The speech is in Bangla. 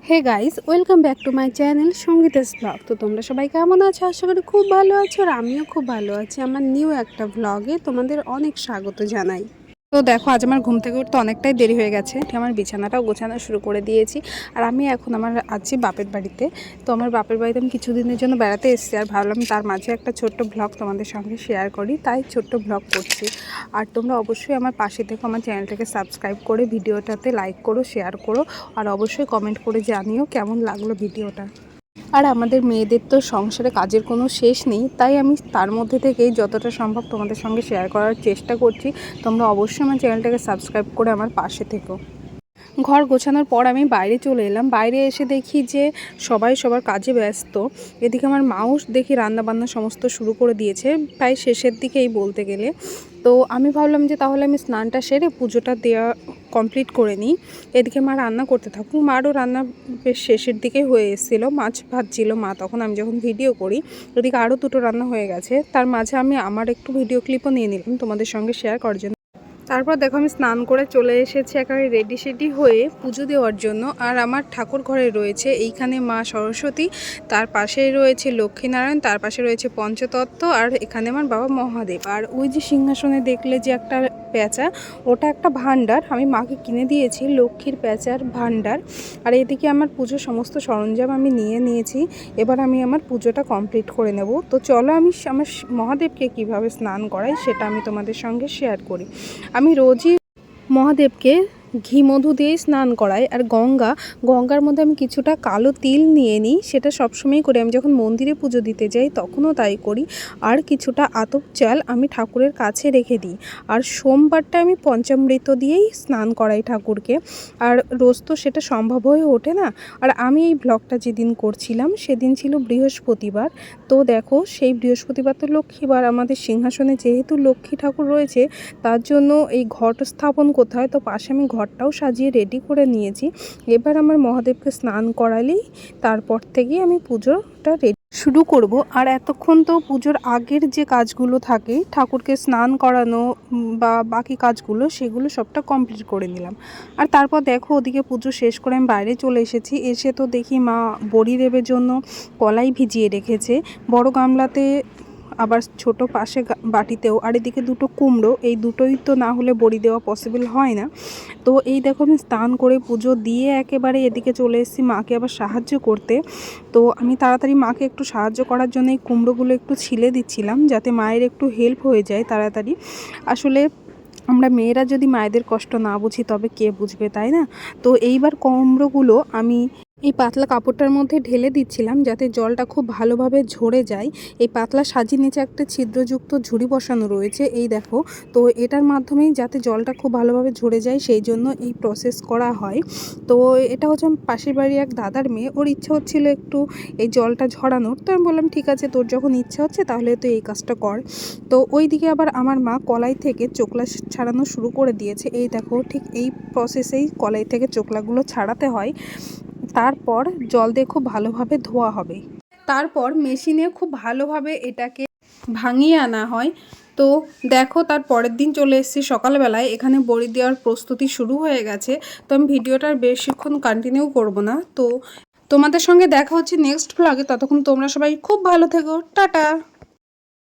Hey guys, welcome back to my channel Sangeeta's blog. তো তোমরা সবাই কেমন আছো? আশা করি খুব ভালো আছো, আর আমিও খুব ভালো আছি। আমার নিউ একটা ব্লগে তোমাদের অনেক স্বাগত জানাই। তো দেখো, আজ আমার ঘুম থেকে উঠতে অনেকটাই দেরি হয়ে গেছে। আমার বিছানাটাও গোছানো শুরু করে দিয়েছি। আর আমি এখন আছি বাপের বাড়িতে। তো আমার বাপের বাড়িতে আমি কিছুদিনের জন্য বেড়াতে এসেছি, আর ভাবলাম তার মাঝে একটা ছোট্ট ব্লগ তোমাদের সঙ্গে শেয়ার করি, তাই ছোট্ট ব্লগ করছি। আর তোমরা অবশ্যই আমার পাশে থেকে আমার চ্যানেলটাকে সাবস্ক্রাইব করে ভিডিওটাতে লাইক করো, শেয়ার করো, আর অবশ্যই কমেন্ট করে জানিও কেমন লাগলো ভিডিওটা। আর আমাদের মেয়েদের তো সংসারে কাজের কোনো শেষ নেই, তাই আমি তার মধ্যে থেকেই যতটা সম্ভব তোমাদের সঙ্গে শেয়ার করার চেষ্টা করছি। তোমরা অবশ্যই আমার চ্যানেলটাকে সাবস্ক্রাইব করে আমার পাশে থেকো। ঘর গোছানোর পর আমি বাইরে চলে এলাম। বাইরে এসে দেখি যে সবাই সবার কাজে ব্যস্ত। এদিকে আমার মাও দেখি রান্নাবান্না সমস্ত শুরু করে দিয়েছে, প্রায় শেষের দিকেই বলতে গেলে। তো আমি ভাবলাম যে তাহলে আমি স্নানটা সেরে পুজোটা দেওয়া কমপ্লিট করে নিই। এদিকে মা রান্না করতে থাকুক। মারও রান্না বেশ শেষের দিকেই হয়ে এসেছিলো, মাছ ভাজছিল মা তখন, আমি যখন ভিডিও করি। এদিকে আরও দুটো রান্না হয়ে গেছে, তার মাঝে আমি আমার একটু ভিডিও ক্লিপও নিয়ে নিলাম তোমাদের সঙ্গে শেয়ার করার জন্য। তারপর দেখো, আমি স্নান করে চলে এসেছি একেবারে রেডি সেডি হয়ে পুজো দেওয়ার জন্য। আর আমার ঠাকুর ঘরে রয়েছে এইখানে মা সরস্বতী, তার পাশেই রয়েছে লক্ষ্মীনারায়ণ, তার পাশে রয়েছে পঞ্চতত্ত্ব, আর এখানে আমার বাবা মহাদেব। আর ওই যে সিংহাসনে দেখলে যে একটা প্যাঁচা, ওটা একটা ভাণ্ডার, আমি মাকে কিনে দিয়েছি লক্ষ্মীর প্যাঁচার ভাণ্ডার। আর এদিকে আমার পুজোর সমস্ত সরঞ্জাম আমি নিয়ে নিয়েছি। এবার আমি আমার পুজোটা কমপ্লিট করে নেব। তো চলো আমি আমার মহাদেবকে কিভাবে স্নান করাই সেটা আমি তোমাদের সঙ্গে শেয়ার করি। আমি রোজই মহাদেবকে ঘি মধু দিয়েই স্নান করাই। আর গঙ্গার মধ্যে আমি কিছুটা কালো তিল নিয়ে নিই, সেটা সবসময়ই করি। আমি যখন মন্দিরে পুজো দিতে যাই তখনও তাই করি। আর কিছুটা আতপ চাল আমি ঠাকুরের কাছে রেখে দিই। আর সোমবারটা আমি পঞ্চামৃত দিয়েই স্নান করাই ঠাকুরকে। আর রোজ তো সেটা সম্ভব হয়ে ওঠে না। আর আমি এই ব্লগটা যেদিন করছিলাম সেদিন ছিল বৃহস্পতিবার। তো দেখো, সেই বৃহস্পতিবার তো লক্ষ্মীবার, আমাদের সিংহাসনে যেহেতু লক্ষ্মী ঠাকুর রয়েছে তার জন্য এই ঘট স্থাপন করতে হয়। তো পাশে আমি ঘরটাও সাজিয়ে রেডি করে নিয়েছি। এবার আমার মহাদেবকে স্নান করালেই তারপর থেকেই আমি পুজোটা শুরু করব। আর এতক্ষণ তো পুজোর আগের যে কাজগুলো থাকে, ঠাকুরকে স্নান করানো বা বাকি কাজগুলো, সেগুলো সবটা কমপ্লিট করে নিলাম। আর তারপর দেখো, ওদিকে পুজো শেষ করে আমি বাইরে চলে এসেছি। এসে তো দেখি মা বড়ি দেবের জন্য কলাই ভিজিয়ে রেখেছে বড় গামলাতে, আবার ছোট পাশে বাটিতেও। আর এদিকে দুটো কুমড়ো, এই দুটোই তো না হলে বড়ি দেওয়া পসিবল হয় না। তো এই দেখো, আমি স্নান করে পুজো দিয়ে একেবারে এদিকে চলে এসেছি মাকে আবার সাহায্য করতে। তো আমি তাড়াতাড়ি মাকে একটু সাহায্য করার জন্য এই কুমড়োগুলো একটু ছিলে দিচ্ছিলাম, যাতে মায়ের একটু হেল্প হয়ে যায় তাড়াতাড়ি। আসলে আমরা মেয়েরা যদি মায়েদের কষ্ট না বুঝি তবে কে বুঝবে, তাই না? তো এইবার কুমড়োগুলো আমি এই পাতলা কাপড়টার মধ্যে ঢেলে দিচ্ছিলাম, যাতে জলটা খুব ভালোভাবে ঝরে যায়। এই পাতলা সাজির নিচে একটা ছিদ্রযুক্ত ঝুড়ি বসানো রয়েছে, এই দেখো। তো এটার মাধ্যমেই যাতে জলটা খুব ভালোভাবে ঝরে যায়, সেই জন্য এই প্রসেস করা হয়। তো এটা হচ্ছে পাশের বাড়ি এক দাদার মেয়ে, ওর ইচ্ছা হচ্ছিল একটু এই জলটা ঝরানোর। তো আমি বললাম ঠিক আছে, তোর যখন ইচ্ছা হচ্ছে তাহলে তো এই কাজটা কর। তো ওই দিকে আবার আমার মা কলাই থেকে চোকলা ছাড়ানো শুরু করে দিয়েছে। এই দেখো, ঠিক এই প্রসেসেই কলাই থেকে চোকলাগুলো ছাড়াতে হয়। তারপর জল দিয়ে খুব ভালোভাবে ধোয়া হবে, তারপর মেশিনে খুব ভালোভাবে এটাকে ভাঙিয়ে আনা হয়। তো দেখো, তার পরের দিন চলে এসেছি সকালবেলায়, এখানে বড়ি দেওয়ার প্রস্তুতি শুরু হয়ে গেছে। তো আমি ভিডিওটার বেশিক্ষণ কন্টিনিউ করব না। তো তোমাদের সঙ্গে দেখা হচ্ছে নেক্সট ব্লগে। ততক্ষণ তোমরা সবাই খুব ভালো থেকো, টাটা।